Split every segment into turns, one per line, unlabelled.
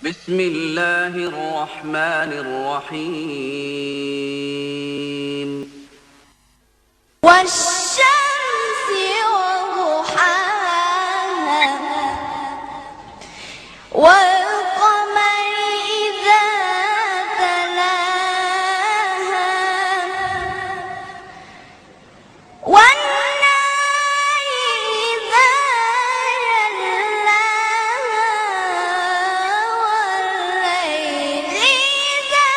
بسم الله الرحمن الرحيم
والشمس وضحاها والقمر إذا تلاها والنهار إذا جلاها والليل إذا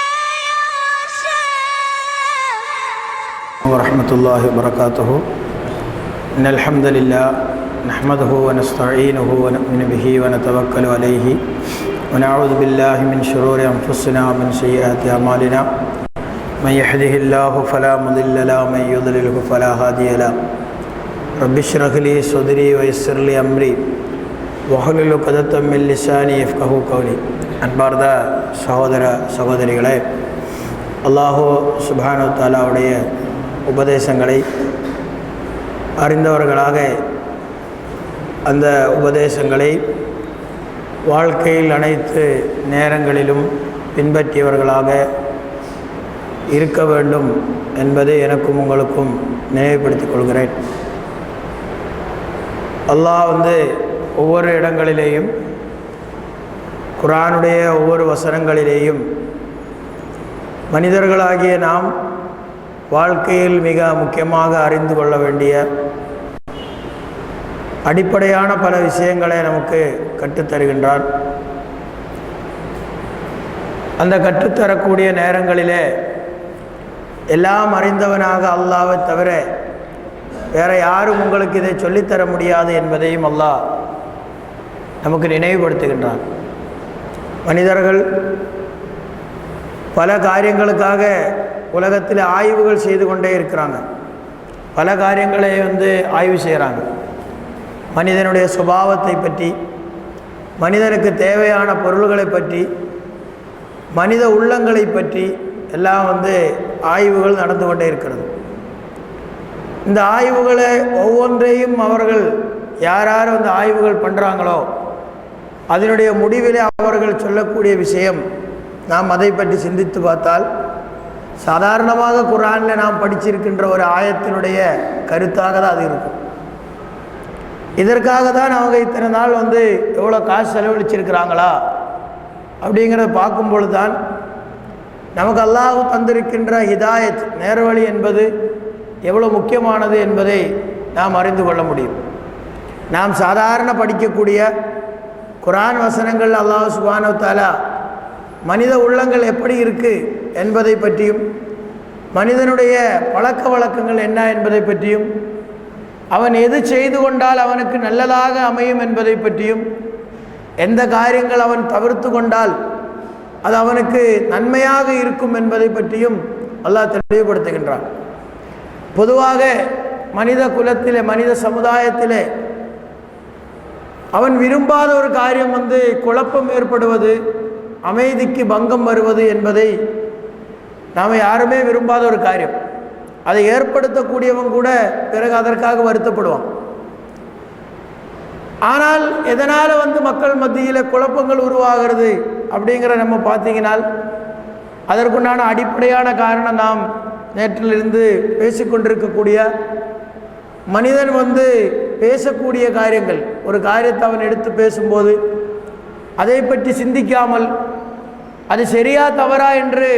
يغشاها
ورحمة الله وبركاته. إن الحمد لله نحمده ونستعينه ونؤمن به ونتوكل عليه ونعوذ بالله من شرور أنفسنا ومن سيئات أعمالنا. من يهده الله فلا مضل له ومن يضلله فلا هادي له. رب اشرح لي صدري ويسر لي أمري واحلل عقدة من لساني يفقهوا قولي. அன்பார்ந்த சகோதர சகோதரிகளே, அல்லாஹ் சுப்ஹானஹு வ தஆலாவுடைய உபதேசங்களை அறிந்தவர்களாக அந்த உபதேசங்களை வாழ்க்கையில் அனைத்து நேரங்களிலும் பின்பற்றியவர்களாக இருக்க வேண்டும் என்பதை எனக்கும் உங்களுக்கும் நினைவுபடுத்திக் கொள்கிறேன். அல்லாஹ் ஒவ்வொரு இடங்களிலேயும் குர்ஆனுடைய ஒவ்வொரு வசனங்களிலேயும் மனிதர்களாகிய நாம் வாழ்க்கையில் மிக முக்கியமாக அறிந்து கொள்ள வேண்டிய அடிப்படையான பல விஷயங்களை நமக்கு கற்றுத்தருகின்றார். அந்த கற்றுத்தரக்கூடிய நேரங்களிலே எல்லாம் அறிந்தவனாக அல்லாஹ்வை தவிர வேறு யாரும் உங்களுக்கு இதை சொல்லித்தர முடியாது என்பதையும் அல்லாஹ் நமக்கு நினைவுபடுத்துகின்றான். மனிதர்கள் பல காரியங்களுக்காக உலகத்தில் ஆய்வுகள் செய்து கொண்டே இருக்கிறாங்க. பல காரியங்களை ஆய்வு செய்கிறாங்க. மனிதனுடைய சுபாவத்தை பற்றி, மனிதனுக்கு தேவையான பொருள்களை பற்றி, மனித உள்ளங்களை பற்றி எல்லாம் ஆய்வுகள் நடந்து கொண்டே இருக்கிறது. இந்த ஆய்வுகளை ஒவ்வொன்றையும் அவர்கள் யார் ஆய்வுகள் பண்ணுறாங்களோ அதனுடைய முடிவிலே அவர்கள் சொல்லக்கூடிய விஷயம், நாம் அதை பற்றி சிந்தித்து பார்த்தால் சாதாரணமாக குர்ஆனில் நாம் படிச்சிருக்கின்ற ஒரு ஆயத்தினுடைய கருத்தாக தான் அது இருக்கும். இதற்காக தான் அவங்க இத்தனை நாள் எவ்வளோ காசு செலவழிச்சிருக்கிறாங்களா அப்படிங்கிறத பார்க்கும்பொழுது தான் நமக்கு அல்லாஹ் தந்திருக்கின்ற ஹிதாயத், நேர்வழி என்பது எவ்வளோ முக்கியமானது என்பதை நாம் அறிந்து கொள்ள முடியும். நாம் சாதாரண படிக்கக்கூடிய குர்ஆன் வசனங்கள் அல்லாஹ் சுப்ஹானஹு வ தஆலா மனித உள்ளங்கள் எப்படி இருக்குது என்பதை பற்றியும், மனிதனுடைய பழக்க வழக்கங்கள் என்ன என்பதை பற்றியும், அவன் எது செய்து கொண்டால் அவனுக்கு நல்லதாக அமையும் என்பதை பற்றியும், எந்த காரியங்கள் அவன் தவிர்த்து கொண்டால் அது அவனுக்கு நன்மையாக இருக்கும் என்பதை பற்றியும் அல்லாஹ் தெளிவுபடுத்துகின்றான். பொதுவாக மனித குலத்திலே, மனித சமுதாயத்திலே அவன் விரும்பாத ஒரு காரியம் குழப்பம் ஏற்படுவது, அமைதிக்கு பங்கம் வருவது என்பதை நாம் யாருமே விரும்பாத ஒரு காரியம். அதை ஏற்படுத்தக்கூடியவன் கூட பிறகு அதற்காக வருத்தப்படுவான். ஆனால் எதனால் மக்கள் மத்தியில் குழப்பங்கள் உருவாகிறது அப்படிங்கிற நம்ம பார்த்தீங்கன்னால் அதற்குண்டான அடிப்படையான காரணம் நாம் நேற்றிலிருந்து பேசிக்கொண்டிருக்கக்கூடிய மனிதன் பேசக்கூடிய காரியங்கள், ஒரு காரியத்தை அவன் எடுத்து பேசும்போது அதை பற்றி சிந்திக்காமல் அது சரியா தவறா என்று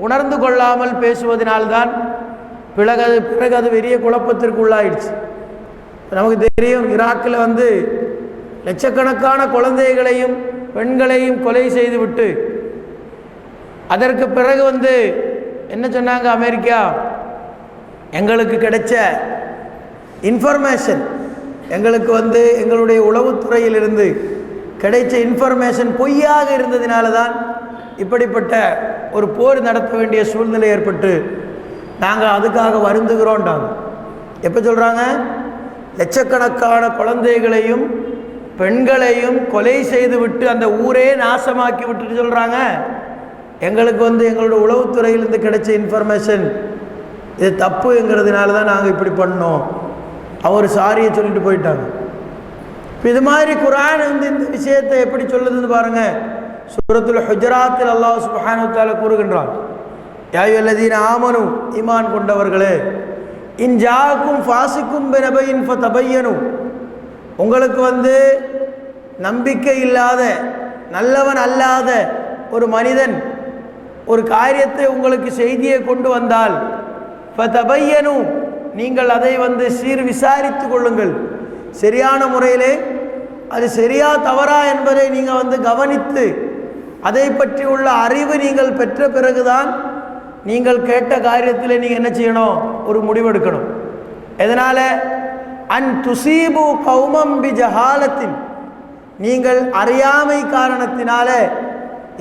உணர்ந்து கொள்ளாமல் பேசுவதனால்தான் பிறகு அது பெரிய குழப்பத்திற்கு உள்ளாயிடுச்சு. நமக்கு தெரியும், ஈராக்கில் லட்சக்கணக்கான குழந்தைகளையும் பெண்களையும் கொலை செய்துவிட்டு அதற்கு பிறகு என்ன சொன்னாங்க, அமெரிக்கா எங்களுக்கு கிடைச்ச இன்ஃபர்மேஷன், எங்களுக்கு எங்களுடைய உளவுத்துறையிலிருந்து கிடைச்ச இன்ஃபர்மேஷன் பொய்யாக இருந்ததினால தான் இப்படிப்பட்ட ஒரு போர் நடத்த வேண்டிய சூழ்நிலை ஏற்பட்டு நாங்கள் அதுக்காக வருந்துகிறோன்றாங்க. எப்போ சொல்கிறாங்க? லட்சக்கணக்கான குழந்தைகளையும் பெண்களையும் கொலை செய்து விட்டு அந்த ஊரே நாசமாக்கி விட்டுட்டு சொல்கிறாங்க, எங்களுக்கு எங்களுடைய உளவுத்துறையிலிருந்து கிடைச்ச இன்ஃபர்மேஷன் இது தப்புங்கிறதுனால தான் நாங்கள் இப்படி பண்ணோம். அவர் சாரியை சொல்லிட்டு போயிட்டாங்க. இப்போ இது மாதிரி குர்ஆன் இந்த விஷயத்தை எப்படி சொல்லுதுன்னு பாருங்கள். சூரத்துல் ஹுஜராத்தில் அல்லாஹ் சுப்ஹானஹு வ தஆலா கூறுகின்றான், யா அய்யுஹல்லதீன ஆமனு, ஈமான் கொண்டவர்களே, இன் ஜாஅக்கும் ஃபாஸிக்கும் பினபையின் ஃபதபையனு, உங்களுக்கு நம்பிக்கை இல்லாத நல்லவன் அல்லாத ஒரு மனிதன் ஒரு காரியத்தை உங்களுக்கு செய்தியை கொண்டு வந்தால் ஃபதபையனு, நீங்கள் அதை சீர் விசாரித்து கொள்ளுங்கள். சரியான முறையிலே அது சரியா தவறா என்பதை நீங்கள் கவனித்து அதை பற்றி உள்ள அறிவு நீங்கள் பெற்ற பிறகுதான் நீங்கள் கேட்ட காரியத்தில் நீங்கள் என்ன செய்யணும், ஒரு முடிவெடுக்கணும். எதனால? அன் துசீபு கௌமம் பி ஜஹாலத்தின், நீங்கள் அறியாமை காரணத்தினால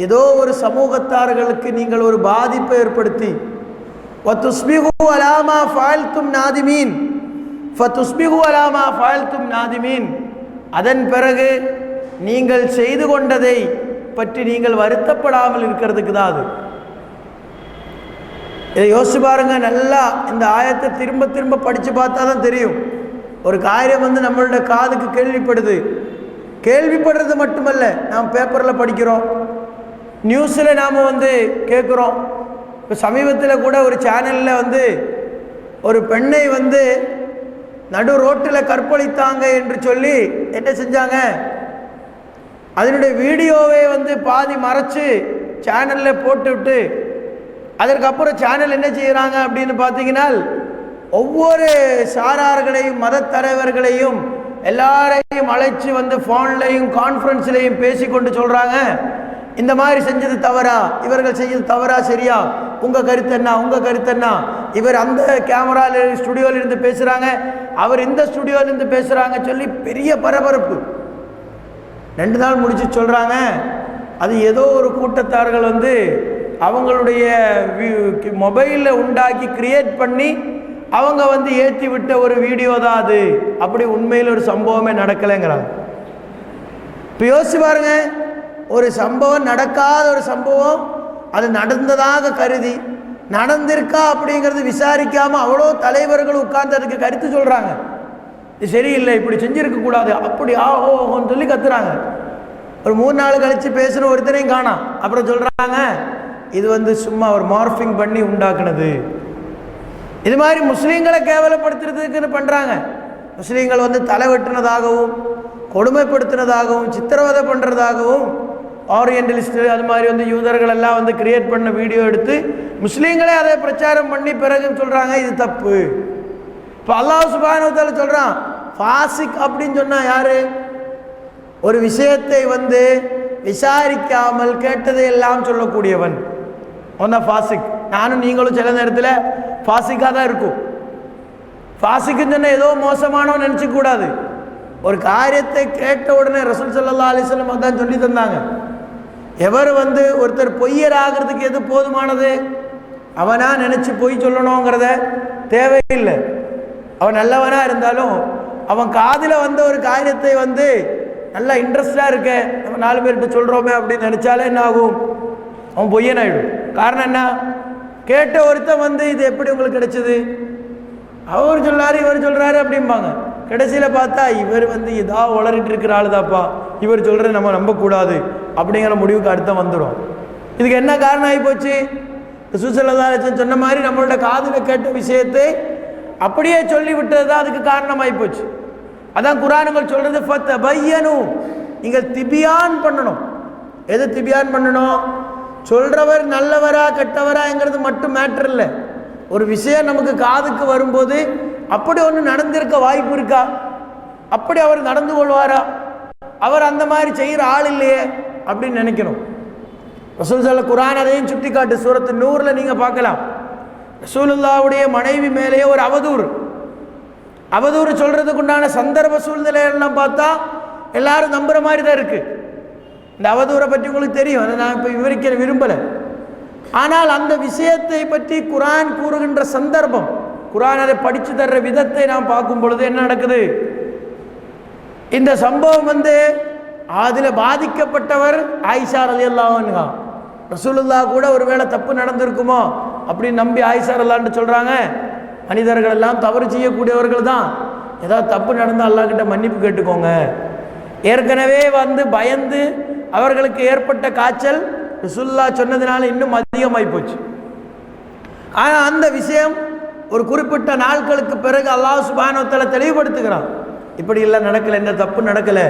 ஏதோ ஒரு சமூகத்தார்களுக்கு நீங்கள் ஒரு பாதிப்பை ஏற்படுத்தி வதுஸ்பிகு அலாமா ஃபஅல்தும் நாதிமீன், ஃபதுஸ்பிகு அலாமா ஃபஅல்தும் நாதிமீன், அதன் பிறகு நீங்கள் செய்து கொண்டதை பற்றி நீங்கள் வருத்தப்படாமல் இருக்கிறதுக்கு தான் அது. இதை யோசிச்சு பாருங்க. நல்லா இந்த ஆயத்தை திரும்ப திரும்ப படித்து பார்த்தா தான் தெரியும். ஒரு காரியம் நம்மளோட காதுக்கு கேள்விப்படுது. கேள்விப்படுறது மட்டுமல்ல, நாம் பேப்பரில் படிக்கிறோம், நியூஸில் நாம் கேட்குறோம். இப்போ சமீபத்தில் கூட ஒரு சேனலில் ஒரு பெண்ணை நடு ரோட்டில் கற்பழித்தாங்க என்று சொல்லி என்ன செஞ்சாங்க, அதனுடைய வீடியோவை பாதி மறைச்சு சேனலில் போட்டுவிட்டு அதற்கப்புறம் சேனல் என்ன செய்கிறாங்க அப்படின்னு பார்த்தீங்கன்னா, ஒவ்வொரு சாரார்களையும் மத தலைவர்களையும் எல்லாரையும் அழைச்சி ஃபோன்லையும் கான்ஃபரன்ஸ்லையும் பேசி கொண்டு சொல்கிறாங்க, இந்த மாதிரி செஞ்சது தவறா, இவர்கள் செஞ்சது தவறா சரியா, உங்கள் கருத்து என்ன, உங்கள் கருத்து என்ன, இவர் அந்த கேமராவில் ஸ்டுடியோவிலிருந்து பேசுகிறாங்க, அவர் இந்த ஸ்டுடியோவிலிருந்து பேசுகிறாங்க சொல்லி பெரிய பரபரப்பு. 2 நாள் முடிச்சு சொல்கிறாங்க, அது ஏதோ ஒரு கூட்டத்தார்கள் அவங்களுடைய மொபைலில் உண்டாக்கி கிரியேட் பண்ணி அவங்க ஏற்றி விட்ட ஒரு வீடியோ தான் அது, அப்படி உண்மையில் ஒரு சம்பவமே நடக்கலைங்கிறாங்க. இப்போ யோசிச்சு பாருங்க, ஒரு சம்பவம் நடக்காத ஒரு சம்பவம் அது நடந்ததாக கருதி நடந்திருக்கா அப்படிங்கிறது விசாரிக்காமல் அவ்வளோ தலைவர்கள் உட்கார்ந்து அதுக்கு கருத்து சொல்கிறாங்க, இது சரியில்லை, இப்படி செஞ்சுருக்க கூடாது, அப்படி ஆஹோன்னு சொல்லி கத்துறாங்க. ஒரு 3 நாள் கழித்து பேசுகிற ஒருத்தரையும் காணாம். அப்புறம் சொல்கிறாங்க, இது சும்மா ஒரு மார்ஃபிங் பண்ணி உண்டாக்குனது. இது மாதிரி முஸ்லீம்களை கேவலப்படுத்துறதுக்குன்னு பண்ணுறாங்க. முஸ்லீம்கள் தலை வெட்டினதாகவும் கொடுமைப்படுத்தினதாகவும் சித்திரவதை பண்ணுறதாகவும் ஓரியன்டலிஸ்ட்டு அது மாதிரி யூதர்கள் எல்லாம் கிரியேட் பண்ண வீடியோ எடுத்து முஸ்லீம்களே அதை பிரச்சாரம் பண்ணி பிறகு சொல்கிறாங்க இது தப்பு. இப்போ அல்லாஹ் சுப்ஹானஹு வ தஆலா சொல்கிறான், ஃபாசிக் அப்படின்னு சொன்னால் யார்? ஒரு விஷயத்தை விசாரிக்காமல் கேட்டதை எல்லாம் சொல்லக்கூடியவன் ஒன்றா ஃபாசிக். நானும் நீங்களும் சில நேரத்தில் ஃபாசிக்காக தான் இருக்கும். ஃபாசிக்குன்னு சொன்னால் ஏதோ மோசமானவன் நினச்சிக்கூடாது. ஒரு காரியத்தை கேட்ட உடனே ரசூல் ஸல்லல்லாஹு அலைஹி வஸல்லம் அதான் சொல்லி தந்தாங்க, எவர் ஒருத்தர் பொய்யர் ஆகிறதுக்கு எது போதுமானது? அவனா நினச்சி பொய் சொல்லணுங்கிறத தேவையில்லை. அவன் நல்லவனாக இருந்தாலும் அவன் காதில் ஒரு காரியத்தை நல்லா இன்ட்ரெஸ்டாக இருக்க நம்ம 4 பேர்கிட்ட சொல்கிறோமே அப்படின்னு நினச்சாலே என்ன ஆகும்? அவன் பொய்யனாயிடும். காரணம் என்ன? கேட்ட ஒருத்தன் இது எப்படி உங்களுக்கு கிடைச்சது, அவர் சொல்கிறாரு இவர் சொல்கிறாரு அப்படிம்பாங்க. கடைசியில் பார்த்தா இவர் இதா உளறிட்டு இருக்கிற ஆள் தாப்பா, இவர் சொல்கிறது நம்ம நம்பக்கூடாது அப்படிங்கிற முடிவுக்கு அர்த்தம் வந்துடும். இதுக்கு என்ன காரணம் ஆகி போச்சு? ரசூல் ஸல்லல்லாஹு அலைஹி வஸல்லம் சொன்ன மாதிரி நம்மளோட காதில் கேட்ட விஷயத்தை அப்படியே சொல்லிவிட்டது தான் அதுக்கு காரணமாகி போச்சு. அதான் குர்ஆனுகள் சொல்கிறது, ஃபதபையனு, நீங்கள் திபியான் பண்ணணும். எது திபியான் பண்ணணும்? சொல்கிறவர் நல்லவரா கெட்டவராங்கிறது மட்டும் மேட்டர் இல்லை. ஒரு விஷயம் நமக்கு காதுக்கு வரும்போது அப்படி ஒன்று நடந்திருக்க வாய்ப்பு இருக்கா? அப்படி அவர் நடந்து கொள்வாரா? அவர் அந்த மாதிரி செய்கிற ஆள் இல்லையே அப்படின்னு நினைக்கணும். ரசூல் ஸல்லல்லாஹு குர்ஆன் அதையும் சுட்டி காட்டு. சூரத்து நூறில் நீங்கள் பார்க்கலாம், ரசூலுல்லாஹ்வுடைய மனைவி மேலேயே ஒரு அவதூறு சொல்கிறதுக்கு உண்டான சந்தர்ப்ப சூழ்நிலையெல்லாம் பார்த்தா எல்லாரும் நம்புகிற மாதிரி தான் இருக்குது. இந்த அவதூறை பற்றி உங்களுக்கு தெரியும், அதை நான் இப்போ விவரிக்க விரும்பலை. ஆனால் அந்த விஷயத்தை பற்றி குர்ஆன் கூறுகின்ற சந்தர்ப்பம், குர்ஆன் அதை படித்து தர்ற விதத்தை நாம் பார்க்கும் பொழுது என்ன நடக்குது? இந்த சம்பவம் அதில் பாதிக்கப்பட்டவர் ஆயிஷா ரலியல்லாஹு அன்ஹா. ரசூலுல்லாஹ் கூட ஒருவேளை தப்பு நடந்திருக்குமோ அப்படின்னு நம்பி ஆயிஷா ரலியல்லாஹு சொல்கிறாங்க, மனிதர்கள் எல்லாம் தவறு செய்யக்கூடியவர்கள் தான், ஏதாவது தப்பு நடந்தால் அல்லாஹ் கிட்ட மன்னிப்பு கேட்டுக்கோங்க. ஏற்கனவே பயந்து அவர்களுக்கு ஏற்பட்ட காய்ச்சல் ரசூலுல்லாஹ் சொன்னதுனால இன்னும் அதிகமாகி போச்சு. ஆனால் அந்த விஷயம் ஒரு குறிப்பிட்ட நாட்களுக்கு பிறகு அல்லாஹ் சுப்ஹானஹு வ தஆலா தெளிவுபடுத்துகிறான். இப்படி எல்லாம் நடக்கலை, இந்த தப்பு நடக்கலை.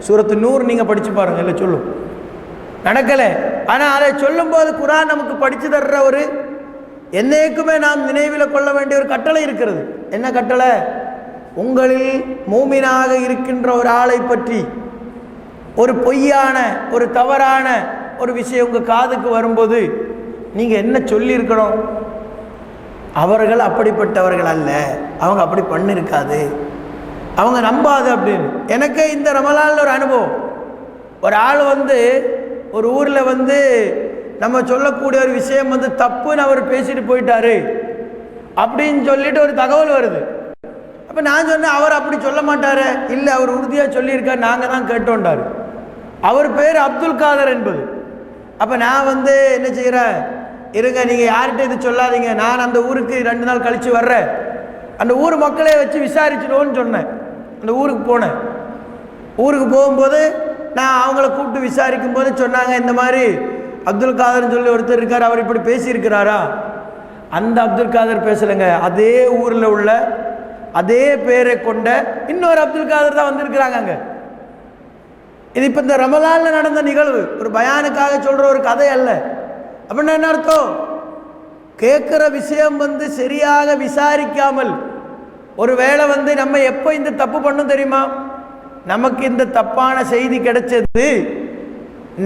சூரத்து நூர் நீங்கள் படித்து பாருங்கள், இல்லை சொல்லும் நடக்கலை. ஆனால் அதை சொல்லும்போது குர்ஆன் நமக்கு படித்து தர்ற ஒரு என்னைக்குமே நாம் நினைவில் கொள்ள வேண்டிய ஒரு கட்டளை இருக்கிறது. என்ன கட்டளை? உங்களில் மூமினாக இருக்கின்ற ஒரு ஆளை பற்றி ஒரு பொய்யான ஒரு தவறான ஒரு விஷயம் உங்கள் காதுக்கு வரும்போது நீங்கள் என்ன சொல்லியிருக்கணும்? அவர்கள் அப்படிப்பட்டவர்கள் அல்ல, அவங்க அப்படி பண்ணிருக்காது, அவங்க நம்பாது அப்படின்னு. எனக்கு இந்த ரமலானில் ஒரு அனுபவம். ஒரு ஆள் ஒரு ஊரில் நம்ம சொல்லக்கூடிய ஒரு விஷயம் தப்புன்னு அவர் பேசிட்டு போயிட்டாரு அப்படின்னு சொல்லிட்டு ஒரு தகவல் வருது. அப்போ நான் சொன்னேன், அவர் அப்படி சொல்ல மாட்டாரு. இல்லை, அவர் உறுதியாக சொல்லியிருக்கார், நாங்கள் தான் கேட்டோண்டாரு. அவர் பேர் அப்துல் காதர் என்பது. அப்போ நான் என்ன செய்கிறேன், இருங்க நீங்கள் யார்கிட்ட இது சொல்லாதீங்க, நான் அந்த ஊருக்கு 2 நாள் கழித்து வர்றேன், அந்த ஊர் மக்களே வச்சு விசாரிச்சிடுவோன்னு சொன்னேன். அந்த ஊருக்கு போனேன். ஊருக்கு போகும்போது நான் அவங்கள கூப்பிட்டு விசாரிக்கும் போது சொன்னாங்க, இந்த மாதிரி அப்துல் காதர்னு சொல்லி ஒருத்தர் இருக்கார், அவர் இப்படி பேசியிருக்கிறாரா? அந்த அப்துல் காதர் பேசலைங்க, அதே ஊரில் உள்ள அதே பேரை கொண்ட இன்னொரு அப்துல் காதர் தான் வந்திருக்கிறாங்க அங்கே. இது இப்போ இந்த ரமலானில் நடந்த நிகழ்வு, ஒரு பயானுக்காக சொல்கிற ஒரு கதை அல்ல. அப்படின்னா என்ன அர்த்தம்? கேட்குற விஷயம் சரியாக விசாரிக்காமல் ஒரு வேளை நம்ம எப்போ இந்த தப்பு பண்ணும் தெரியுமா? நமக்கு இந்த தப்பான செய்தி கிடைச்சது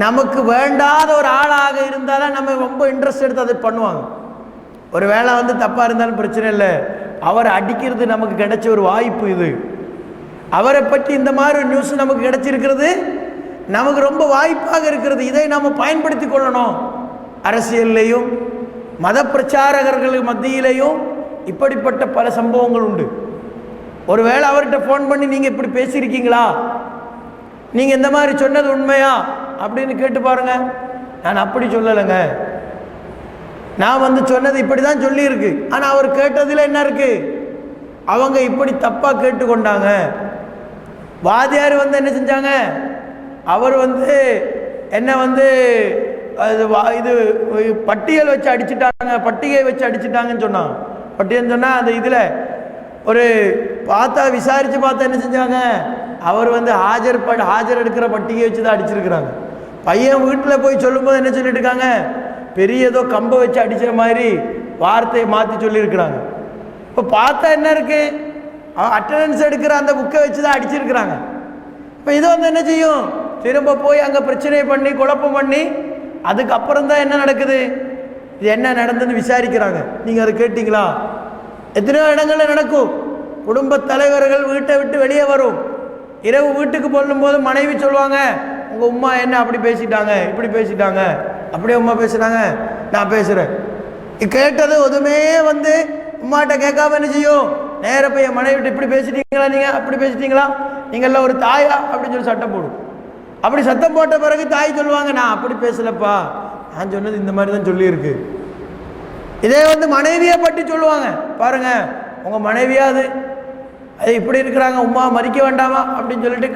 நமக்கு வேண்டாத ஒரு ஆளாக இருந்தால் தான் நம்ம ரொம்ப இன்ட்ரெஸ்ட் எடுத்து அதை பண்ணுவாங்க. ஒரு வேளை தப்பாக இருந்தாலும் பிரச்சனை இல்லை, அவரை அடிக்கிறது நமக்கு கிடைச்ச ஒரு வாய்ப்பு. இது அவரை பற்றி இந்த மாதிரி நியூஸ் நமக்கு கிடைச்சிருக்கிறது நமக்கு ரொம்ப வாய்ப்பாக இருக்கிறது. இதை நாம் பயன்படுத்தி கொள்ளணும். அரசியல்லையும் மத பிரச்சாரகர்கள் மத்தியிலையும் இப்படிப்பட்ட பல சம்பவங்கள் உண்டு. ஒருவேளை அவர்கிட்ட ஃபோன் பண்ணி நீங்கள் இப்படி பேசியிருக்கீங்களா, நீங்கள் இந்த மாதிரி சொன்னது உண்மையா அப்படின்னு கேட்டு பாருங்க. நான் அப்படி சொல்லலைங்க, நான் சொன்னது இப்படி தான் சொல்லியிருக்கு. ஆனால் அவர் கேட்டதில் என்ன இருக்குது, அவங்க இப்படி தப்பாக கேட்டுக்கொண்டாங்க. வாதியார் என்ன செஞ்சாங்க, அவர் என்ன இது பட்டியல் வச்சு அடிச்சுட்டாங்க, பட்டிகை வச்சு அடிச்சுட்டாங்கன்னு சொன்னாங்க. பட்டியல்னு சொன்னால் அந்த இதில் ஒரு பார்த்தா விசாரித்து பார்த்தா என்ன செஞ்சாங்க, அவர் ஹாஜர் எடுக்கிற பட்டிகை வச்சு தான் அடிச்சிருக்கிறாங்க. பையன் வீட்டில் போய் சொல்லும்போது என்ன சொல்லிட்டு இருக்காங்க, பெரிய ஏதோ கம்பை வச்சு அடிக்கிற மாதிரி வார்த்தையை மாற்றி சொல்லியிருக்கிறாங்க. இப்போ பார்த்தா என்ன இருக்குது, அட்டண்டன்ஸ் எடுக்கிற அந்த புக்கை வச்சு தான் அடிச்சிருக்கிறாங்க. இப்போ இது என்ன செய்யும், திரும்ப போய் அங்கே பிரச்சனை பண்ணி குழப்பம் பண்ணி அதுக்கப்புறம் தான் என்ன நடக்குது, இது என்ன நடந்ததுன்னு விசாரிக்கிறாங்க. நீங்கள் அதை கேட்டிங்களா? எத்தனையோ இடங்களில் நடக்கும். குடும்ப தலைவர்கள் வீட்டை விட்டு வெளியே வரும். இரவு வீட்டுக்கு போடும்போது மனைவி சொல்லுவாங்க, உங்கள் உம்மா என்ன அப்படி பேசிட்டாங்க, இப்படி பேசிட்டாங்க, அப்படியே உம்மா பேசுகிறாங்க, நான் பேசுகிறேன். கேட்டது எதுவுமே உம்மாட்ட கேட்காம என்ன செய்யும், நேர போய் என் மனைவிட்டு இப்படி பேசிட்டீங்களா, நீங்கள் அப்படி பேசிட்டீங்களா, நீங்கள்லாம் ஒரு தாயா அப்படின்னு சொல்லி சட்டம் போடும். அப்படி சத்தம் போட்ட பிறகு தாய் சொல்லுவாங்க, நான் அப்படி பேசலப்பா, நான் சொன்னது இந்த மாதிரி தான் சொல்லியிருக்கு. இதே மனைவியை பற்றி சொல்லுவாங்க, பாருங்க உங்கள் மனைவியா அது இப்படி இருக்கிறாங்க, உமா மதிக்க வேண்டாமா அப்படின்னு சொல்லிட்டு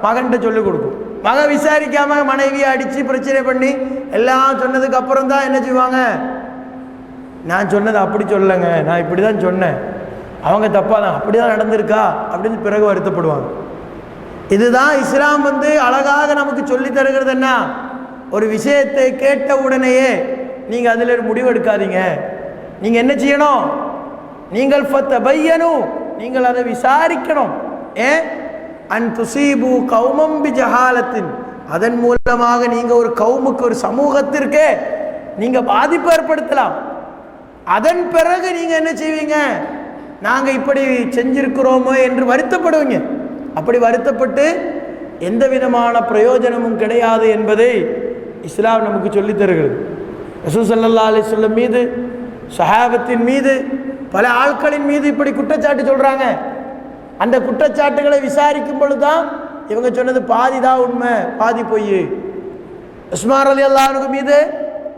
மகன்கிட்ட சொல்லிக் கொடுக்கும். மகன் விசாரிக்காம மனைவியை அடித்து பிரச்சனை பண்ணி எல்லாம் சொன்னதுக்கு அப்புறம் தான் என்ன செய்வாங்க, நான் சொன்னது அப்படி சொல்லலைங்க, நான் இப்படி தான் சொன்னேன், அவங்க தப்பாக தான் அப்படி தான் நடந்திருக்கா அப்படின்னு பிறகு வருத்தப்படுவாங்க. இதுதான் இஸ்லாம் அழகாக நமக்கு சொல்லி தருகிறது. என்ன, ஒரு விஷயத்தை கேட்ட உடனேயே நீங்கள் அதில் ஒரு முடிவு எடுக்காதீங்க. நீங்கள் என்ன செய்யணும், நீங்கள் ஃபத்தபையனு, நீங்கள் அதை விசாரிக்கணும். ஏன், அன் துசீபு கௌமம் பி ஜஹாலத்தின், அதன் மூலமாக நீங்கள் ஒரு கௌமுக்கு ஒரு சமூகத்திற்கு நீங்கள் பாதிப்பு ஏற்படுத்தலாம். அதன் பிறகு நீங்கள் என்ன செய்வீங்க, நாங்கள் இப்படி செஞ்சிருக்கிறோமோ என்று வருத்தப்படுவீங்க. அப்படி வருத்தப்பட்டு எந்த விதமான பிரயோஜனமும் கிடையாது என்பதை இஸ்லாம் நமக்கு சொல்லித் தருகிறது. ரசூல் ஸல்லல்லாஹு அலைஹி வஸல்லம் மீது, சஹாபத்தின் மீது, பல ஆட்களின் மீது இப்படி குற்றச்சாட்டு சொல்கிறாங்க. அந்த குற்றச்சாட்டுகளை விசாரிக்கும் பொழுது தான் இவங்க சொன்னது பாதி தான் உண்மை, பாதி பொய். உஸ்மான் ரலியல்லாஹு அன்ஹு மீது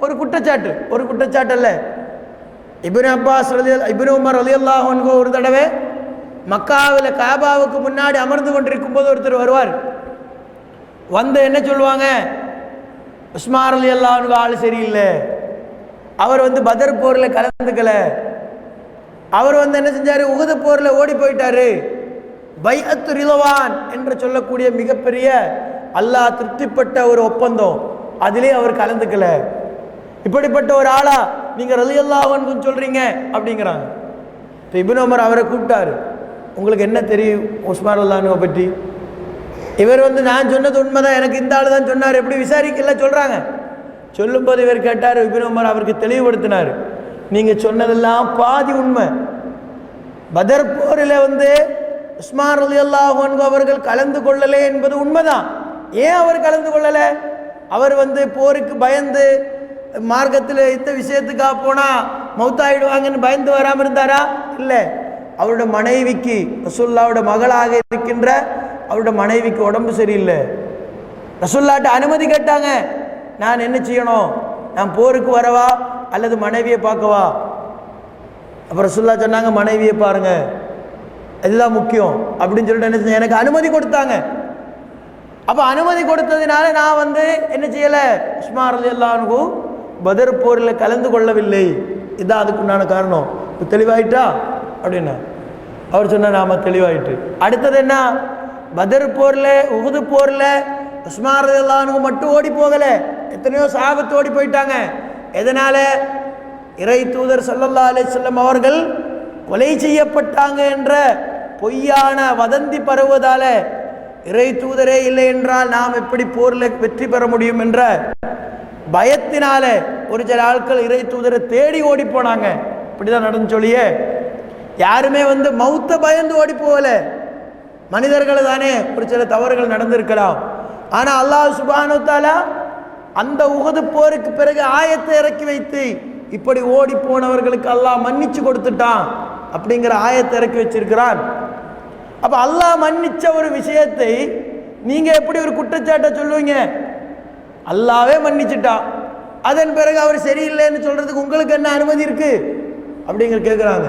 ஒரு குற்றச்சாட்டு அல்ல. இப்னு உமர் ரலியல்லாஹு அன்ஹு ஒரு தடவை மக்காவில் காபாவுக்கு முன்னாடி அமர்ந்து கொண்டிருக்கும் போது ஒருத்தர் வருவார். வந்து என்ன சொல்லுவாங்க, உஸ்மான் ரலியல்லாஹு அன்ஹு ஆள் சரியில்லை, அவர் வந்து பதர் போரில் கலந்துக்கல, அவர் வந்து என்ன செஞ்சாரு, உஹது போரில் ஓடி போயிட்டாரு, பைஅத்து ரிதுவான் என்று சொல்லக்கூடிய மிகப்பெரிய அல்லாஹ் திருப்திப்பட்ட ஒரு ஒப்பந்தம், அதிலே அவர் கலந்துக்கல, இப்படிப்பட்ட ஒரு ஆளா நீங்க ரலியல்லாஹு அன்ஹு சொல்றீங்க அப்படிங்கிறாங்க. இப்போ இப்னு உமர் அவரை கூப்பிட்டாரு, உங்களுக்கு என்ன தெரியும் உஸ்மான் ரலியல்லாஹு அன்ஹு பற்றி? இவர் வந்து நான் சொன்னது உண்மைதான், எனக்கு இந்த ஆள் தான் சொன்னார், எப்படி விசாரிக்கல சொல்றாங்க. சொல்லும்போது இவர் கேட்டார், இப்னு உமர் அவருக்கு தெளிவுபடுத்தினார், நீங்க சொன்னதெல்லாம் பாதி உண்மை. பதர் போரில் வந்து உஸ்மான் ரலியல்லாஹு அன்ஹு அவர்கள் கலந்து கொள்ளலே என்பது உண்மைதான். ஏன் அவர் கலந்து கொள்ளலை? அவர் வந்து போருக்கு பயந்து மார்க்கத்தில் இந்த விஷயத்துக்காக போனா மௌத்தாயிடுவாங்கன்னு பயந்து வராமல் இருந்தாரா? இல்லை. அவருடைய மனைவிக்கு, ரசூலுல்லாஹ்வுடைய மகளாக இருக்கின்ற அவருடைய மனைவிக்கு உடம்பு சரியில்லை. ரசூலுல்லாஹ்ட்ட அனுமதி கேட்டாங்க, நான் என்ன செய்யணும், நான் போருக்கு வரவா அல்லது மனைவியை பார்க்கவா? அப்புறம் ரசூலுல்லாஹ் சொன்னாங்க, மனைவியை பாருங்க, இதுதான் முக்கியம் அப்படின்னு சொல்லிட்டு என்ன செஞ்சேன், எனக்கு அனுமதி கொடுத்தாங்க. அப்போ அனுமதி கொடுத்ததுனால நான் வந்து என்ன செய்யலை, உஸ்மான் ரலியல்லாஹு அன்ஹு பதர் போரில் கலந்து கொள்ளவில்லை, இதுதான் அதுக்குண்டான காரணம். இப்போ தெளிவாயிட்டா அப்படின்னா அவர் சொன்னார், நாம தெளிவாயிட்டு. அடுத்தது என்ன, பதர் போரில் உஹது போரில் உஸ்மான் ரலியல்லாஹு அன்ஹு மட்டும் ஓடி போகலை, எத்தனையோ சஹாபத்து ஓடி போயிட்டாங்க. எதனால? இறை தூதர் ஸல்லல்லாஹு அலைஹி வஸல்லம் அவர்கள் கொலை செய்யப்பட்டாங்க என்ற பொய்யான வதந்தி பரவுவதால, இறை தூதரே இல்லை என்றால் நாம் எப்படி போரில் வெற்றி பெற முடியும் என்ற பயத்தினால ஒரு சில ஆட்கள் இறை தூதரை தேடி ஓடி போனாங்க. இப்படிதான் நடந்து சொல்லியே, யாருமே வந்து மௌத்த பயந்து ஓடி போகல. மனிதர்கள் தானே ஒரு சில தவறுகள் நடந்திருக்கலாம். ஆனா அல்லாஹ் சுப்ஹானஹு வ தஆலா அந்த உஹது போருக்கு பிறகு ஆயத்தை இறக்கி வைத்து இப்படி ஓடி போனவர்களுக்கு அல்லாஹ் மன்னிச்சு கொடுத்துட்டான் அப்படிங்கிற ஆயத்தை இறக்கி வச்சிருக்கிறான். அப்ப அல்லாஹ் மன்னிச்ச ஒரு விஷயத்தை நீங்க எப்படி ஒரு குற்றச்சாட்டை சொல்லுவீங்க? அல்லாவே மன்னிச்சுட்டான், அதன் பிறகு அவர் சரியில்லைன்னு சொல்றதுக்கு உங்களுக்கு என்ன அனுமதி இருக்கு அப்படிங்கிற கேட்குறாங்க.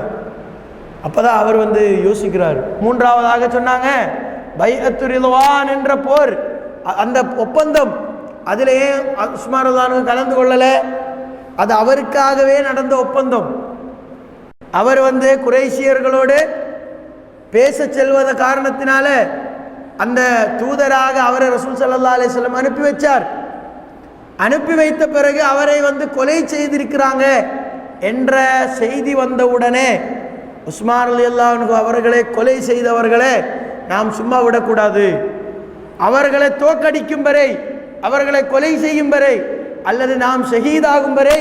அப்பதான் அவர் வந்து யோசிக்கிறார். மூன்றாவதாக சொன்னாங்க, பைஅத்து ரிதுவான் என்ற போர், அந்த ஒப்பந்தம், அதிலேயே உஸ்மான் ரலியல்லாஹு அன்ஹு கலந்து கொள்ளல, அது அவருக்காகவே நடந்த ஒப்பந்தம். அவர் வந்து குறைஷியர்களோடு பேச செல்வத காரணத்தினால அந்த தூதராக அவரை ரசூல் ஸல்லல்லாஹு அலைஹி வஸல்லம் அனுப்பி வச்சார். அனுப்பி வைத்த பிறகு அவரை வந்து கொலை செய்திருக்கிறாங்க என்ற செய்தி வந்தவுடனே உஸ்மான் ரலியல்லாஹு அன்ஹு அவர்களை கொலை செய்தவர்களை நாம் சும்மா விடக்கூடாது, அவர்களை தோற்கடிக்கும் வரை, அவர்களை கொலை செய்யும் வரை அல்லது நாம் ஷஹீதாகும் வரை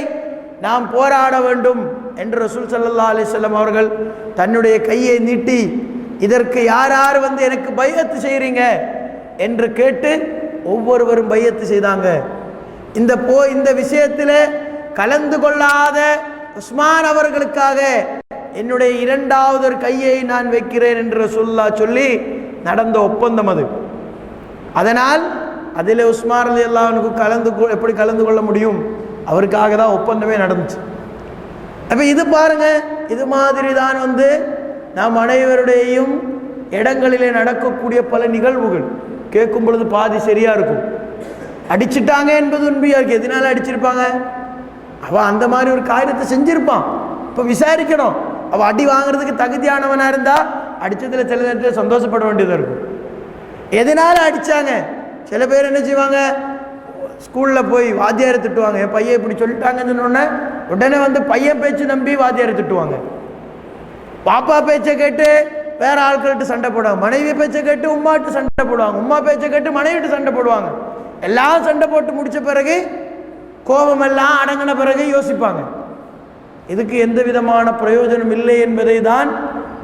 நாம் போராட வேண்டும் என்று ரசூல் ஸல்லல்லாஹு அலைஹி வஸல்லம் அவர்கள் தன்னுடைய கையை நீட்டி, இதற்கு யார் யார் வந்து எனக்கு பைஅத்து செய்றீங்க என்று கேட்டு ஒவ்வொருவரும் பைஅத்து செய்தாங்க. இந்த விஷயத்தில் கலந்து கொள்ளாத உஸ்மான் அவர்களுக்காக என்னுடைய இரண்டாவது ஒரு கையை நான் வைக்கிறேன் என்று ரசூலுல்லாஹ் சொல்லி நடந்த ஒப்பந்தம் அது. அதனால் அதில் உஸ்மான் ரலியல்லாஹு அன்ஹு எப்படி கலந்து கொள்ள முடியும்? அவருக்காக தான் ஒப்பந்தமே நடந்துச்சு. அப்போ இது பாருங்க, இது மாதிரி தான் வந்து நாம் அனைவருடையும் இடங்களிலே நடக்கக்கூடிய பல நிகழ்வுகள் கேட்கும் பொழுது பாதி சரியா இருக்கும். அடிச்சுட்டாங்க என்பது உண்மையா இருக்கு, எதனால அடிச்சிருப்பாங்க? அவன் அந்த மாதிரி ஒரு காரியத்தை செஞ்சிருப்பான். இப்போ விசாரிக்கணும், அவன் அடி வாங்குறதுக்கு தகுதியானவனா இருந்தா அடிச்சதுல சில நேரத்தில் சந்தோஷப்பட வேண்டியதாக இருக்கும். எதனால அடிச்சாங்க? சில பேர் என்ன செய்வாங்க, ஸ்கூலில் போய் வாத்தியாரை திட்டுவாங்க. என் பையன் இப்படி சொல்லிட்டாங்கன்னு சொன்னோடனே உடனே வந்து பையன் பேச்சு நம்பி வாத்தியாரை திட்டுவாங்க. பாப்பா பேச்சை கேட்டு வேற ஆட்கள்கிட்ட சண்டை போடுவாங்க. மனைவி பேச்சை கேட்டு உம்மாட்டு சண்டை போடுவாங்க. உம்மா பேச்சை கேட்டு மனைவிட்டு சண்டை போடுவாங்க. எல்லாம் சண்டை போட்டு முடிச்ச பிறகு கோபம் எல்லாம் அடங்கின பிறகு யோசிப்பாங்க, இதுக்கு எந்த விதமான பிரயோஜனம் இல்லை என்பதை தான்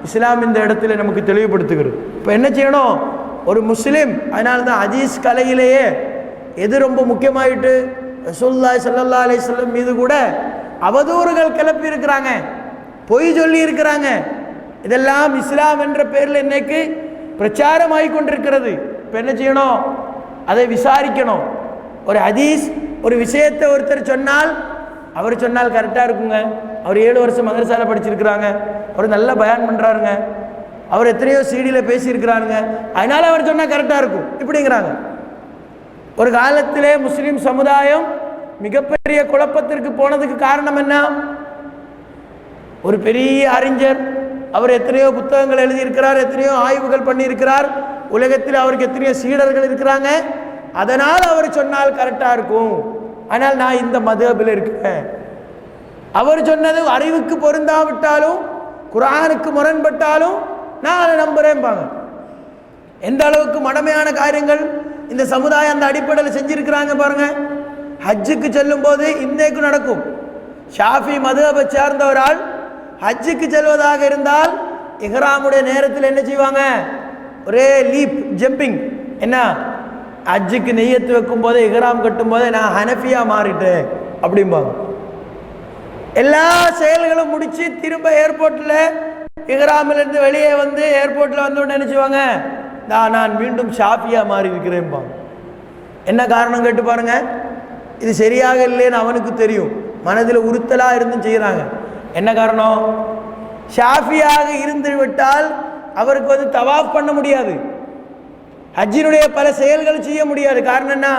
இஸ்லாம் இந்த இடத்துல நமக்கு தெளிவுபடுத்துகிறது. இப்போ என்ன செய்யணும் ஒரு முஸ்லீம்? அதனால தான் ஹதீஸ் கலையிலேயே எது ரொம்ப முக்கியமாயிட்டு, ரசூலுல்லாஹி ஸல்லல்லாஹு அலைஹி வஸல்லம் மீது கூட அவதூறுகள் கிளப்பி இருக்கிறாங்க, பொய் சொல்லி இருக்கிறாங்க. இதெல்லாம் இஸ்லாம் என்ற பெயரில் இன்னைக்கு பிரச்சாரம் ஆகிக்கொண்டிருக்கிறது. இப்போ என்ன செய்யணும்? அதை விசாரிக்கணும். ஒரு ஹதீஸ் ஒரு விஷயத்தை ஒருத்தர் சொன்னால், அவர் சொன்னால் கரெக்டாக இருக்குங்க, அவர் 7 வருஷம் மதரசால படிச்சிருக்கிறாங்க, அவர் நல்லா பயான் பண்ணுறாருங்க, அவர் எத்தனையோ சீடியில் பேசியிருக்கிறாருங்க, அதனால அவர் சொன்னால் கரெக்டாக இருக்கும் இப்படிங்கிறாங்க. ஒரு காலத்திலே முஸ்லிம் சமுதாயம் மிகப்பெரிய குழப்பத்திற்கு போனதுக்கு காரணம் என்ன? ஒரு பெரிய அறிஞர், அவர் எத்தனையோ புத்தகங்கள் எழுதியிருக்கிறார், எத்தனையோ ஆய்வுகள் பண்ணியிருக்கிறார், உலகத்தில் அவருக்கு எத்தனையோ சீடர்கள் இருக்கிறாங்க, அதனால் அவர் சொன்னால் கரெக்டாக இருக்கும், ஆனால் நான் இந்த மதுஹபில் இருக்கிறேன். அவர் சொன்னது அறிவுக்கு பொருந்தாவிட்டாலும் குர்ஆனுக்கு முரண்பட்டாலும் நான் அதை நம்புறேன்பாங்க. எந்த அளவுக்கு மடமையான காரியங்கள் இந்த சமுதாயம் அந்த அடிப்படையில் செஞ்சிருக்கிறாங்க பாருங்க. ஹஜ்ஜுக்கு செல்லும் போது இன்றைக்கு நடக்கும். ஷாஃபி மதுஹபை சேர்ந்தவரால் ஹஜ்ஜுக்கு செல்வதாக இருந்தால் இஹ்ராமுடைய நேரத்தில் என்ன செய்வாங்க? ஒரே லீப் ஜம்பிங். என்ன, ஹஜ்ஜுக்கு நெய்யத்து வைக்கும் போதே இஹ்ராம் கட்டும் போதே நான் ஹனஃபியா மாறிட்டேன் அப்படிம்பாங்க. எல்லா செயல்களும் முடிச்சு திரும்ப ஏர்போர்ட்டில் இஹ்ராமிலிருந்து வெளியே வந்து ஏர்போர்ட்டில் வந்து உடனே நினைச்சுவாங்க, நான் மீண்டும் ஷாஃபியா மாறி இருக்கிறேன்பாங்க. என்ன காரணம் கேட்டு பாருங்க. இது சரியாக இல்லைன்னு அவனுக்கு தெரியும், மனதில் உறுத்தலாக இருந்தும் செய்கிறாங்க. என்ன காரணம்? ஷாஃபியாக இருந்து விட்டால் அவருக்கு வந்து தவாஃப் பண்ண முடியாது, ஹஜ்ஜினுடைய பல செயல்கள் செய்ய முடியாது. காரணம் என்ன?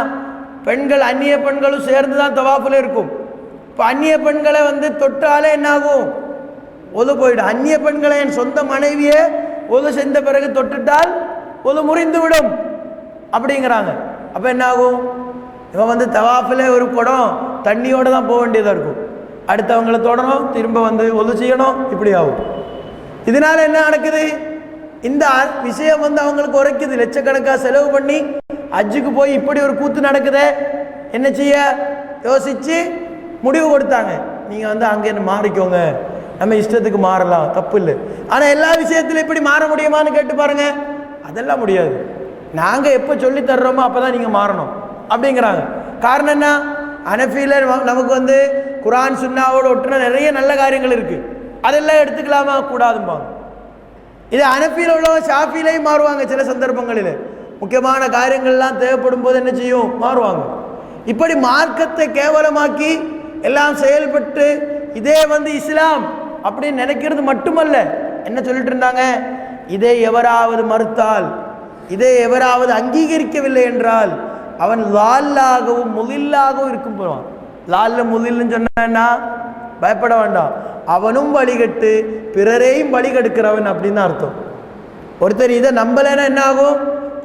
பெண்கள் அந்நிய பெண்களும் சேர்ந்து தான் தவாஃபில் இருக்கும். இப்போ அந்நிய பெண்களை வந்து தொட்டாலே என்னாகும்? ஒது போயிடும். அந்நிய பெண்களை என் சொந்த மனைவியே ஒது செஞ்ச பிறகு தொட்டுட்டால் ஒது முறிந்து விடும் அப்படிங்கிறாங்க. அப்போ என்ன ஆகும்? இவன் வந்து தவாஃபில் ஒரு குடம் தண்ணியோடு தான் போக வேண்டியதாக இருக்கும், அடுத்தவங்களை தொடரும், திரும்ப வந்து ஒது செய்யணும், இப்படி ஆகும். இதனால என்ன நடக்குது? இந்த விஷயம் வந்து அவங்களுக்கு உரைக்குது. லட்சக்கணக்காக செலவு பண்ணி ஹஜ்ஜுக்கு போய் இப்படி ஒரு கூத்து நடக்குது, என்ன செய்ய யோசிச்சு முடிவு கொடுத்தாங்க, நீங்கள் வந்து அங்கேருந்து மாறிக்கோங்க, நம்ம இஷ்டத்துக்கு மாறலாம், தப்பு இல்லை. ஆனால் எல்லா விஷயத்திலும் இப்படி மாற முடியுமான்னு கேட்டு பாருங்க, அதெல்லாம் முடியாது. நாங்கள் எப்போ சொல்லி தர்றோமோ அப்போ தான் நீங்கள் மாறணும் அப்படிங்கிறாங்க. காரணம் என்ன? ஹனஃபியில் நமக்கு வந்து குர்ஆன் சுன்னாவோடு ஒட்டுன நிறைய நல்ல காரியங்கள் இருக்குது, அதெல்லாம் எடுத்துக்கலாமா? கூடாதும்பாங்க. இது ஹனஃபியில் உள்ளவங்க ஷாஃபிலையும் மாறுவாங்க. சில சந்தர்ப்பங்களில் முக்கியமான காரியங்கள்லாம் தேவைப்படும் போது என்ன செய்யும்? மாறுவாங்க. இப்படி மார்க்கத்தை கேவலமாக்கி எல்லாம் செயல்பட்டு இதே வந்து இஸ்லாம் அப்படின்னு நினைக்கிறது மட்டுமல்ல, என்ன சொல்லிட்டு இருந்தாங்க? இதை எவராவது மறுத்தால், இதை எவராவது அங்கீகரிக்கவில்லை என்றால் அவன் லால்லாகவும் முதில்லாகவும் இருக்கும் போவான். லால்ல முதில்னு சொன்னா பயப்பட வேண்டாம், அவனும் வழிகட்டு பிறரையும் வழிகெடுக்கிறவன் அப்படின்னு அர்த்தம். ஒருத்தர் இதை நம்பலைன்னா என்ன ஆகும்?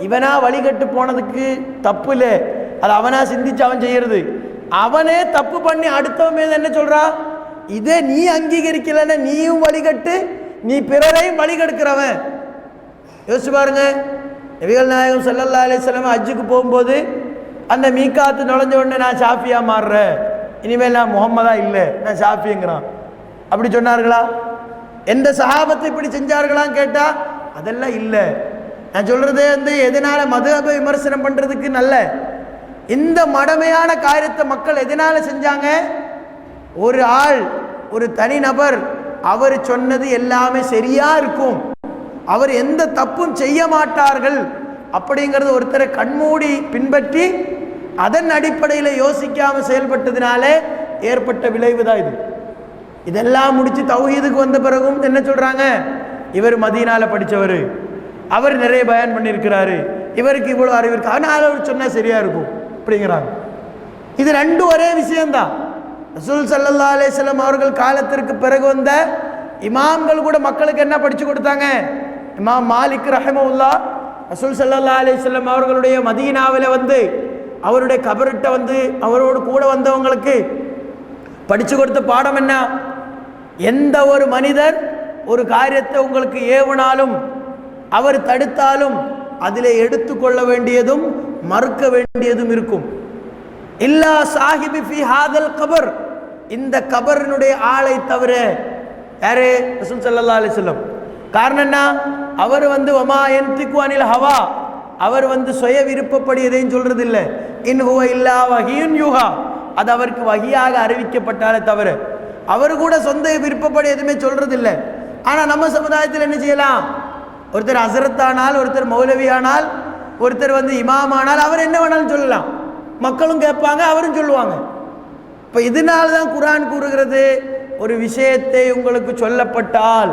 இவனா வழிகட்டு போனதுக்கு தப்பு இல்லை, அது அவனா சிந்திச்சு அவன் செய்யறது. அவனே தப்பு பண்ணி அடுத்தவன் மீது என்ன சொல்றான்? இதை நீ அங்கீகரிக்கலன்னா நீயும் வழிகட்டு நீ பிறரையும் வழிகெடுக்கிறவன். யோசிச்சு பாருங்க. நபிகள் நாயகம் ஸல்லல்லாஹு அலைஹி வஸல்லம் ஹஜ்ஜுக்கு போகும்போது அந்த மீகாத்து நுழைஞ்ச உடனே நான் ஷாஃபியா மாறுறேன், இனிமேல் நான் முகம்மதா இல்லை, நான் ஷாஃபிங்கிறான், அப்படி சொன்னார்களா? எந்த சஹாபத்தை இப்படி செஞ்சார்களான்னு கேட்டா அதெல்லாம் இல்லை. நான் சொல்றதே வந்து எதனால மதுஹபை விமர்சனம் பண்றதுக்கு நல்ல, இந்த மடமையான காரியத்தை மக்கள் எதனால செஞ்சாங்க? ஒரு ஆள், ஒரு தனிநபர், அவர் சொன்னது எல்லாமே சரியா இருக்கும், அவர் எந்த தப்பும் செய்ய மாட்டார்கள் அப்படிங்கிறது ஒருத்தரை கண்மூடி பின்பற்றி அதன் அடிப்படையில் யோசிக்காம செயல்பட்டதினால ஏற்பட்ட விளைவு தான் இது. இதெல்லாம் முடிச்சு தௌஹீதுக்கு வந்த பிறகும் என்ன சொல்றாங்க? இவர் மதீனால படித்தவர், அவர் நிறைய பயான் பண்ணியிருக்கிறாரு, இவருக்கு இவ்வளோ அறிவு இருக்கு, அதனால அவர் சொன்னால் சரியா இருக்கும் அப்படிங்கிறாங்க. இது ரெண்டும் ஒரே விஷயம்தான். ரசூல் ஸல்லல்லாஹு அலைஹி வஸல்லம் அவர்கள் காலத்திற்கு பிறகு வந்த இமாம்கள் கூட மக்களுக்கு என்ன படித்து கொடுத்தாங்க? இமாம் மாலிக் ரஹிமஹுல்லாஹ் ரசூல் ஸல்லல்லாஹு அலைஹி வஸல்லம் அவர்களுடைய மதீனாவில் வந்து அவருடைய கபர்கிட்ட வந்து அவரோடு கூட வந்தவங்களுக்கு படித்து கொடுத்த பாடம் என்ன? எந்த ஒரு மனிதர் ஒரு காரியத்தை உங்களுக்கு ஏவினாலும் அவர் தடுத்தாலும் அதில் எடுத்துக்கொள்ள வேண்டியதும் மறுக்க வேண்டியதும் இருக்கும். இல்லா சாஹிபி ஃபி ஹாதல் கபர், இந்த கபரினுடைய ஆளை தவிர. யாரு? ரசூல் ஸல்லல்லாஹு அலைஹி வஸல்லம். காரணம் என்ன? அவர் வந்து வமா யன்திகு அனில் ஹவா, அவர் வந்து சுய விருப்பப்படி எதையும் சொல்றது இல்லை. இன் ஹுவ இல்லா வஹியுன் யூஹா, அது அவருக்கு வஹியாக அறிவிக்கப்பட்டாலே தவிர அவர் கூட சொந்த விருப்பப்படி எதுவுமே சொல்றது இல்லை. ஆனால் நம்ம சமுதாயத்தில் என்ன செய்யலாம்? ஒருத்தர் ஹஸரத்தானால், ஒருத்தர் மௌலவியானால், ஒருத்தர் வந்து இமாமானால் அவர் என்ன வேணாலும் சொல்லலாம், மக்களும் கேட்பாங்க, அவரும் சொல்லுவாங்க. இப்போ இதனால தான் குர்ஆன் கூறுகிறது, ஒரு விஷயத்தை உங்களுக்கு சொல்லப்பட்டால்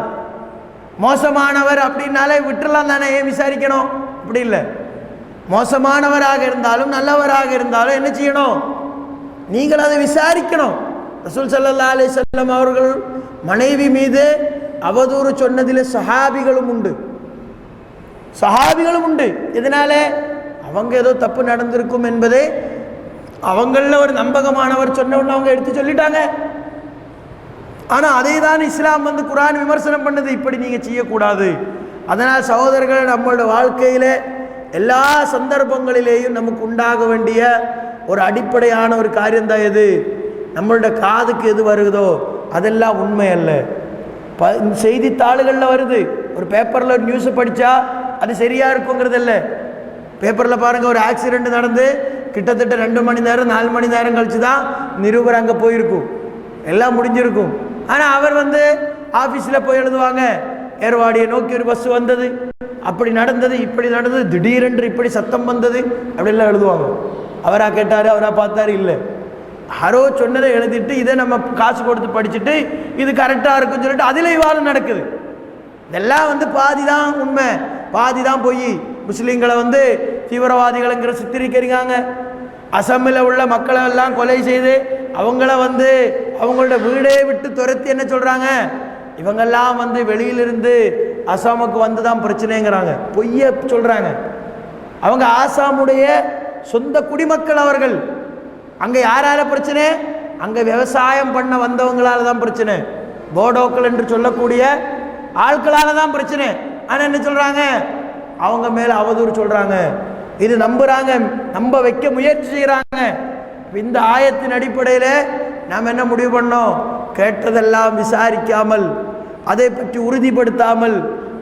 மோசமானவர் அப்படின்னாலே விட்டுலாம் தானே, ஏன் விசாரிக்கணும்? அப்படி இல்லை. மோசமானவராக இருந்தாலும் நல்லவராக இருந்தாலும் என்ன செய்யணும்? நீங்கள் அதை விசாரிக்கணும். ரசூல் ஸல்லல்லாஹு அலைஹி வஸல்லம் அவர்கள் மனைவி மீது அவதூறு சொன்னதில் சஹாபிகளும் உண்டு. இதனால அவங்க ஏதோ தப்பு நடந்திருக்கும் என்பதை அவங்கள ஒரு நம்பகமானவர் சொன்ன உடனே அவங்க எடுத்து சொல்லிட்டாங்க. ஆனால் அதை தான் இஸ்லாம் குர்ஆன் விமர்சனம் பண்ணது, இப்படி நீங்கள் செய்யக்கூடாது. அதனால் சகோதரர்கள், நம்மளோட வாழ்க்கையில் எல்லா சந்தர்ப்பங்களிலேயும் நமக்கு உண்டாக வேண்டிய ஒரு அடிப்படையான ஒரு காரியம்தான் எது? நம்மளோட காதுக்கு எது வருதோ அதெல்லாம் உண்மை அல்ல. செய்தித்தாள்களில் வருது, ஒரு பேப்பரில் ஒரு நியூஸை படித்தா அது சரியாக இருக்குங்கிறது இல்லை. பேப்பரில் பாருங்கள், ஒரு ஆக்சிடெண்ட் நடந்து கிட்டத்தட்ட 2 மணி நேரம் 4 மணி நேரம் கழித்து தான் நிருபர் அங்கே போயிருக்கும், எல்லாம் முடிஞ்சிருக்கும். ஆனால் அவர் ஆஃபீஸில் போய் எழுதுவாங்க, ஏர்வாடியை நோக்கி ஒரு பஸ் வந்தது, அப்படி நடந்தது, இப்படி நடந்தது, திடீரென்று இப்படி சத்தம் வந்தது, அப்படிலாம் எழுதுவாங்க. அவராக கேட்டார், அவராக பார்த்தாரு? இல்லை, யாரோ சொன்னதை எழுதிட்டு இதை நம்ம காசு கொடுத்து படிச்சுட்டு இது கரெக்டாக இருக்குன்னு சொல்லிட்டு அதில் விவாதம் நடக்குது. இதெல்லாம் பாதி தான் உண்மை, பாதி தான் பொய். முஸ்லீம்களை தீவிரவாதிகள்ங்கிற சித்தரிக்கிறாங்க. அசமில் உள்ள மக்களை எல்லாம் கொலை செய்து அவங்கள அவங்களோட வீடே விட்டு துரத்தி என்ன சொல்கிறாங்க, இவங்கெல்லாம் வெளியிலிருந்து அசாமுக்கு வந்து தான் பிரச்சனைங்கிறாங்க, பொய்ய சொல்கிறாங்க. அவங்க ஆசாமுடைய சொந்த குடிமக்கள் அவர்கள். அங்கே யாரால பிரச்சனை? அங்கே விவசாயம் பண்ண வந்தவங்களால தான் பிரச்சனை, போடோக்கள் என்று சொல்லக்கூடிய ஆட்களால தான் பிரச்சனை. ஆனால் என்ன சொல்கிறாங்க, அவங்க மேலே அவதூறு சொல்கிறாங்க, இது நம்புகிறாங்க, நம்ப வைக்க முயற்சி செய்கிறாங்க. இந்த ஆயத்தின் அடிப்படையில் நாம் என்ன முடிவு பண்ணோம்? கேட்டதெல்லாம் விசாரிக்காமல், அதை பற்றி உறுதிப்படுத்தாமல்,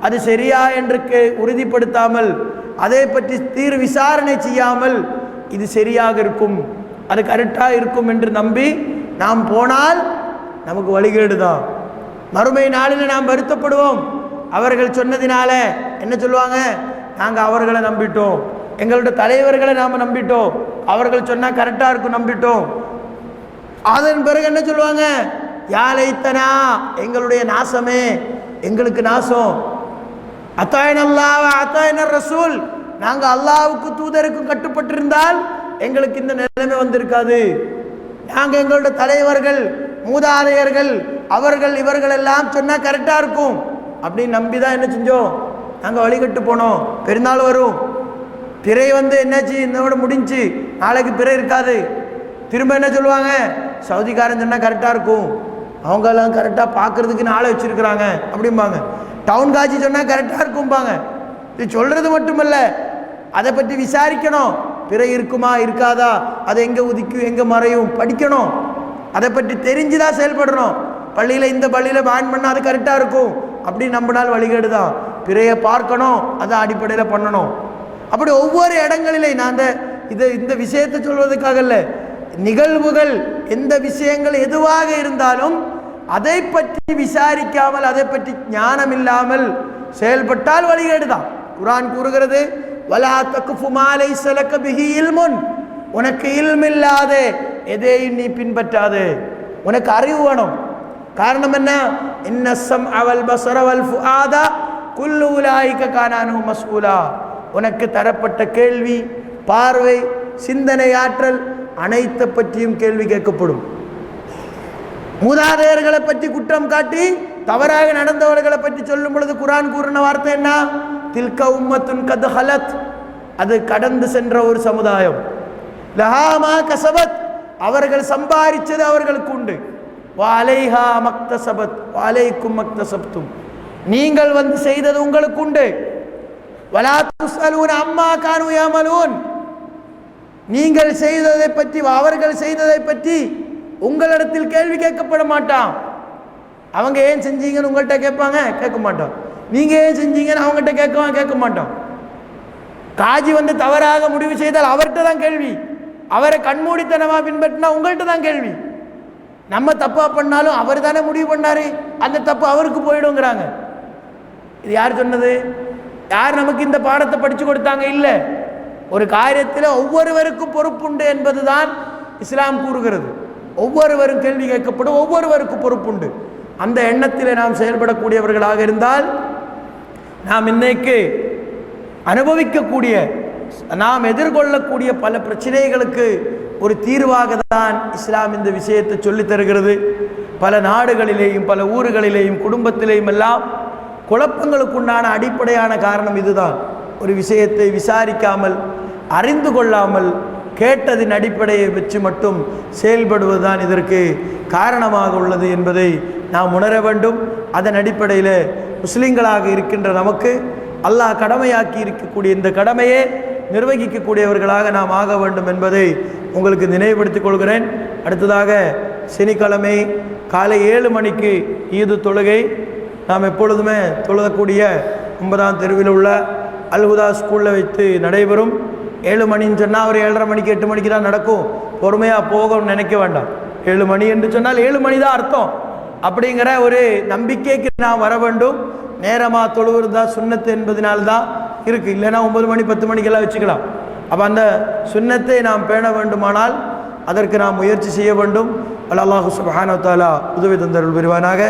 அது சரியா என்று உறுதிப்படுத்தாமல், அதை பற்றி விசாரணை செய்யாமல் இது சரியாக இருக்கும், அது கரெக்டாக இருக்கும் என்று நம்பி நாம் போனால் நமக்கு வழிகேடு தான். மறுமை நாளில் நாம் வருத்தப்படுவோம். அவர்கள் சொன்னதினால என்ன சொல்லுவாங்க? நாங்கள் அவர்களை நம்பிட்டோம், எங்களோட தலைவர்களை நாம் நம்பிட்டோம், அவர்கள் சொன்னால் கரெக்டாக இருக்கும் நம்பிட்டோம். அதன் பிறகு என்ன சொல்லுவாங்க? யாலைத்தனா, எங்களுடைய நாசமே, எங்களுக்கு நாசம். அத்தாயின் அல்லாஹ் அத்தாயினர் ரசூல், நாங்கள் அல்லாஹ்வுக்கு தூதருக்கும் கட்டுப்பட்டிருந்தால் எங்களுக்கு இந்த நிலைமை வந்திருக்காது. நாங்கள் எங்களோட தலைவர்கள் மூதாதையர்கள் அவர்கள் இவர்கள் எல்லாம் சொன்னால் கரெக்டாக இருக்கும் அப்படின்னு நம்பி தான் என்ன செஞ்சோம்? நாங்கள் வழிகட்டு போனோம். பெருநாள் வரும், பிறை என்னாச்சு, இதோட முடிஞ்சு, நாளைக்கு பிறை இருக்காது. திரும்ப என்ன சொல்லுவாங்க? சவுதிக்காரன் சொன்னால் கரெக்டாக இருக்கும், அவங்கெல்லாம் கரெக்டாக பார்க்குறதுக்கு நாளை வச்சுருக்குறாங்க அப்படிம்பாங்க. டவுன் காட்சி சொன்னால் கரெக்டாக இருக்கும்பாங்க. இது சொல்கிறது மட்டுமல்ல, அதை பற்றி விசாரிக்கணும். பிறை இருக்குமா இருக்காதா, அதை எங்கே உதிக்கும் எங்கே மறையும் படிக்கணும், அதை பற்றி தெரிஞ்சுதான் செயல்படணும். பள்ளியில் இந்த பள்ளியில் பேன் பண்ணால் அது கரெக்டாக இருக்கும் அப்படி நம்பினால் வழிகேடு தான். பிறையை பார்க்கணும், அதை அடிப்படையில் பண்ணணும். அப்படி ஒவ்வொரு இடங்களிலே நான் இந்த விஷயத்தை சொல்வதற்காக இல்லை, நிகழ்வுகள் எந்த விஷயங்கள் எதுவாக இருந்தாலும் அதை பற்றி விசாரிக்காமல், அதை பற்றி ஞானம் இல்லாமல் செயல்பட்டால் வழிகேடு தான். குர்ஆன் கூறுகிறது, வலா தக்ஃபு மா லைஸ லக பிஹி இல்முன், உனக்கு இல்மில்லாத எதையும் நீ பின்பற்றாதே. உனக்கு அறிவு வேணும். காரணம் என்ன? இன்ன ஸம்அ வல் பஸர வல் ஃபுஆத குல்லு உலாயிக கான அன்ஹு மஸ்ஊலா. உனக்கு தரப்பட்ட கேள்வி, பார்வை, சிந்தனை ஆற்றல் அனைத்தை பற்றியும் கேள்வி கேட்கப்படும். மூதாதையர்களை பற்றி குற்றம் காட்டி தவறாக நடந்தவர்களை பற்றி சொல்லும் பொழுது குர்ஆன் கூறின வார்த்தை என்ன? தில்க உம்மத்துன் கத் ஹலத், அது கடந்து சென்ற ஒரு சமுதாயம். லஹா மா கஸபத், அவர்கள் சம்பாதிச்சது அவர்களுக்கு உண்டு. வ அலைஹா மக்தஸபத் வ அலைக்கும் மக்தஸப்தும், நீங்கள் செய்தது உங்களுக்கு உண்டு. வலா துஸ்அலூன அம்மா கானூ யஅமலூன், நீங்கள் செய்ததை பற்றி, அவர்கள் செய்ததை பற்றி உங்களிடத்தில் கேள்வி கேட்கப்பட மாட்டான். அவங்க ஏன் செஞ்சீங்கன்னு உங்கள்கிட்ட கேட்பாங்க, கேட்க மாட்டோம். நீங்க ஏன் செஞ்சீங்கன்னு அவங்ககிட்ட கேட்க மாட்டோம். காஜி தவறாக முடிவு செய்தால் அவர்கிட்ட தான் கேள்வி, அவரை கண்மூடித்தனமா பின்பற்றினா உங்கள்கிட்ட தான் கேள்வி. நம்ம தப்பா பண்ணாலும் அவர் தானே முடிவு பண்ணாரு, அந்த தப்பு அவருக்கு போயிடுங்கிறாங்க. இது யார் சொன்னது? யார் நமக்கு இந்த பாடத்தை படிச்சு கொடுத்தாங்க? இல்லை. ஒரு காரியத்தில் ஒவ்வொருவருக்கும் பொறுப்புண்டு என்பதுதான் இஸ்லாம் கூறுகிறது. ஒவ்வொருவரும் கேள்வி கேட்கப்படும், ஒவ்வொருவருக்கும் பொறுப்புண்டு. அந்த எண்ணத்தில் நாம் செயல்படக்கூடியவர்களாக இருந்தால் நாம் இன்னைக்கு அனுபவிக்கக்கூடிய நாம் எதிர்கொள்ளக்கூடிய பல பிரச்சனைகளுக்கு ஒரு தீர்வாக தான் இஸ்லாம் இந்த விஷயத்தை சொல்லித் தருகிறது. பல நாடுகளிலேயும் பல ஊர்களிலேயும் குடும்பத்திலேயும் எல்லாம் குழப்பங்களுக்குண்டான அடிப்படையான காரணம் இதுதான். ஒரு விஷயத்தை விசாரிக்காமல் அறிந்து கொள்ளாமல் கேட்டதின் அடிப்படையை வச்சு மட்டும் செயல்படுவதுதான் இதற்கு காரணமாக உள்ளது என்பதை நாம் உணர வேண்டும். அதன் அடிப்படையில் முஸ்லிம்களாக இருக்கின்ற நமக்கு அல்லாஹ் கடமையாக்கி இருக்கக்கூடிய இந்த கடமையை நிர்வகிக்கக்கூடியவர்களாக நாம் ஆக வேண்டும் என்பதை உங்களுக்கு நினைவுபடுத்திக் கொள்கிறேன். அடுத்ததாக சனிக்கிழமை காலை 7 மணிக்கு ஈது தொழுகை நாம் எப்பொழுதுமே தொழுகக்கூடிய 9ஆம் தெருவில் உள்ள அல்ஹுதா ஸ்கூலில் வைத்து நடைபெறும். 7 மணின்னு சொன்னால் ஒரு 7:30 மணிக்கு 8 மணிக்கு தான் நடக்கும். பொறுமையாக போகணும்னு நினைக்க வேண்டாம். 7 மணி என்று சொன்னால் 7 மணி தான் அர்த்தம் அப்படிங்கிற ஒரு நம்பிக்கைக்கு நாம் வர வேண்டும். நேரமாக தொழுவது தான் சுன்னத்து என்பதனால்தான் இருக்குது. இல்லைன்னா 9 மணி 10 மணிக்கெல்லாம் வச்சுக்கலாம். அப்போ அந்த சுன்னத்தை நாம் பேண வேண்டுமானால் அதற்கு நாம் முயற்சி செய்ய வேண்டும். அல்லாஹு சுப்ஹானஹு வ தஆலா உதவி தந்தருள் புரிவானாக.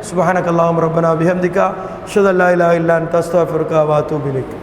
சுப்ஹானக அல்லாஹும்ம ரப்பனா பிஹம்திகா அஷ்ஹது அல்லா இலாஹா இல்லா அன்த அஸ்தக்ஃபிருக வ அத்தூபு இலைக்.